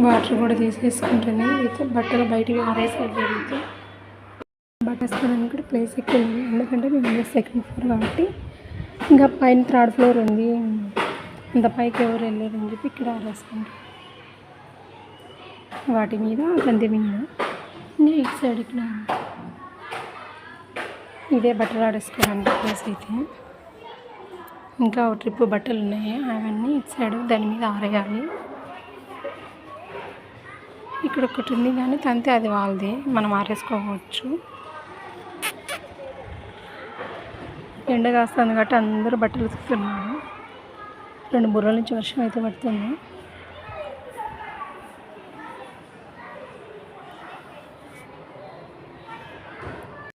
Water కూడా తీసేసుకుంటాను. అయితే బట్టలు బయటికి ఆరేసేయగలిగితే బట్టలు వేసుకోవడానికి కూడా ప్లేస్ ఎక్కువ ఉంది. ఎందుకంటే మేము సెకండ్ ఫ్లోర్ కాబట్టి ఇంకా పైన థర్డ్ ఫ్లోర్ ఉంది, అంత పైకి ఎవరు వెళ్ళారని చెప్పి ఇక్కడ ఆరేసుకుంటాం. వాటి మీద గంతి మీద ఇంకా ఇటు సైడ్ ఇక్కడ ఇదే బట్టలు ఆడేసుకోవడానికి ప్లేస్. అయితే ఇంకా ఒక ట్రిప్ బట్టలు ఉన్నాయి, అవన్నీ ఇటు సైడ్ దాని మీద ఆరేయాలి. ఇక్కడ ఒకటి ఉంది కానీ తంతే అది వాళ్ళది, మనం ఆరేసుకోవచ్చు. ఎండ కాస్తుంది కాబట్టి అందరూ బట్టలు ఉతుకుతున్నారు. 2 బుర్రల నుంచి వర్షం అయితే పడుతుంది.